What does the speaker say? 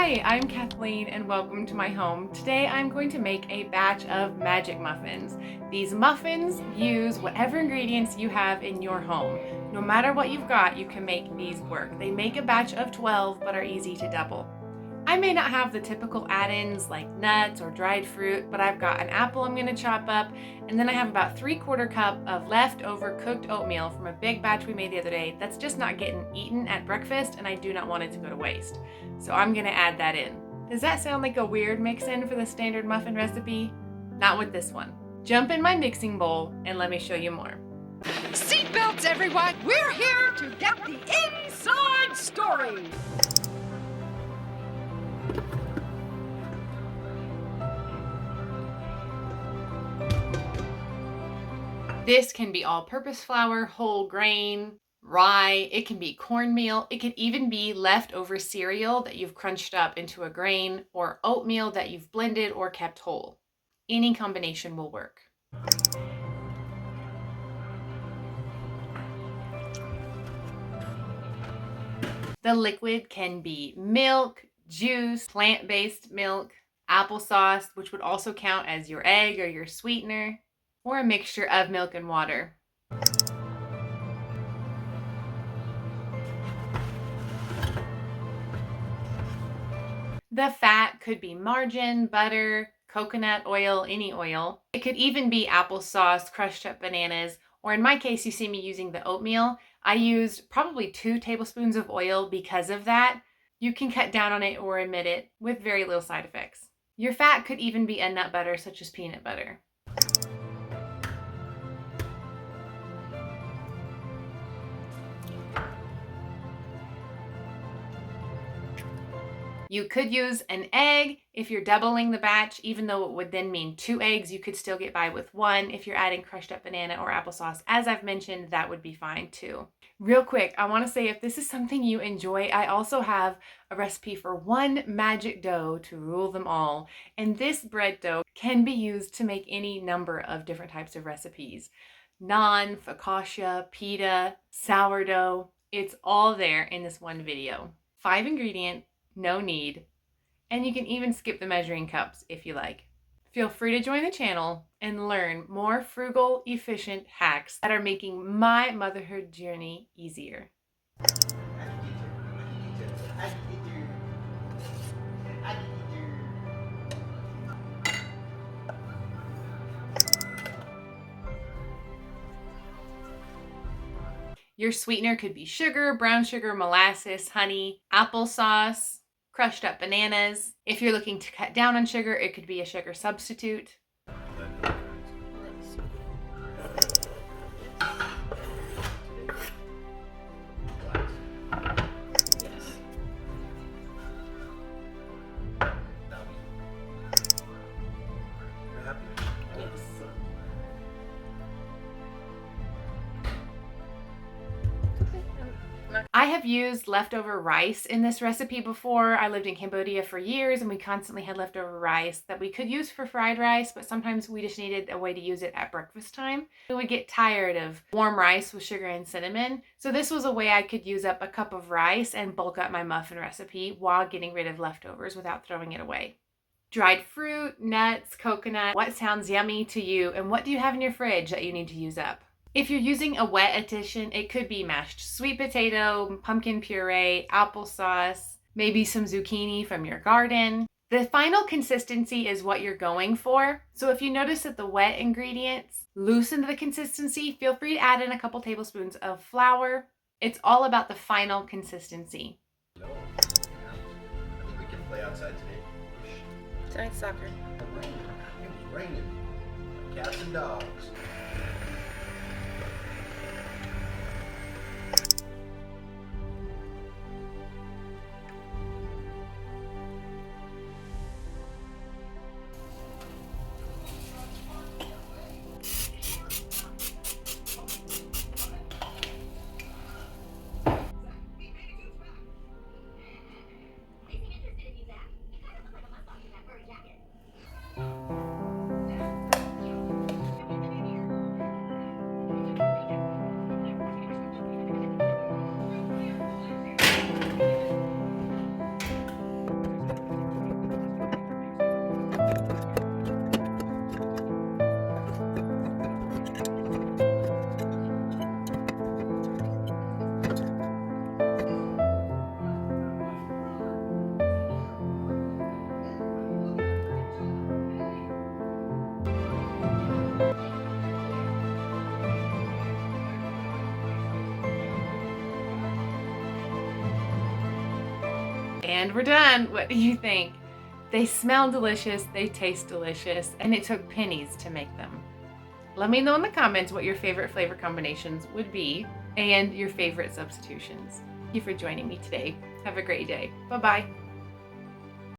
Hi, I'm Kathleen and welcome to my home. Today I'm going to make a batch of magic muffins. These muffins use whatever ingredients you have in your home. No matter what you've got, you can make these work. They make a batch of 12 but are easy to double. I may not have the typical add-ins like nuts or dried fruit, but I've got an apple I'm going to chop up, and then I have about 3/4 cup of leftover cooked oatmeal from a big batch we made the other day that's just not getting eaten at breakfast, and I do not want it to go to waste. So I'm going to add that in. Does that sound like a weird mix-in for the standard muffin recipe? Not with this one. Jump in my mixing bowl and let me show you more. Seatbelts, everyone! We're here to get the inside story! This can be all-purpose flour, whole grain, rye, it can be cornmeal, it could even be leftover cereal that you've crunched up into a grain, or oatmeal that you've blended or kept whole. Any combination will work. The liquid can be milk, juice, plant-based milk, applesauce, which would also count as your egg or your sweetener, or a mixture of milk and water. The fat could be margarine, butter, coconut oil, any oil. It could even be applesauce, crushed up bananas, or in my case, you see me using the oatmeal. I used probably 2 tablespoons of oil because of that. You can cut down on it or omit it with very little side effects. Your fat could even be a nut butter such as peanut butter. You could use an egg if you're doubling the batch, even though it would then mean 2 eggs. You could still get by with 1. If you're adding crushed up banana or applesauce, as I've mentioned, that would be fine too. Real quick, I want to say if this is something you enjoy, I also have a recipe for one magic dough to rule them all. And this bread dough can be used to make any number of different types of recipes. Naan, focaccia, pita, sourdough. It's all there in this one video. 5 ingredients. No need, and you can even skip the measuring cups if you like. Feel free to join the channel and learn more frugal, efficient hacks that are making my motherhood journey easier. Your sweetener could be sugar, brown sugar, molasses, honey, applesauce, crushed up bananas. If you're looking to cut down on sugar, it could be a sugar substitute. I have used leftover rice in this recipe before. I lived in Cambodia for years and we constantly had leftover rice that we could use for fried rice, but sometimes we just needed a way to use it at breakfast time. We would get tired of warm rice with sugar and cinnamon. So this was a way I could use up a cup of rice and bulk up my muffin recipe while getting rid of leftovers without throwing it away. Dried fruit, nuts, coconut. What sounds yummy to you, and what do you have in your fridge that you need to use up? If you're using a wet addition, it could be mashed sweet potato, pumpkin puree, applesauce, maybe some zucchini from your garden. The final consistency is what you're going for. So if you notice that the wet ingredients loosen the consistency, feel free to add in a couple tablespoons of flour. It's all about the final consistency. No. I think we can play outside today. Tonight's soccer. It was raining. Cats and dogs. And we're done. What do you think? They smell delicious, they taste delicious, and it took pennies to make them. Let me know in the comments what your favorite flavor combinations would be and your favorite substitutions. Thank you for joining me today. Have a great day. Bye-bye.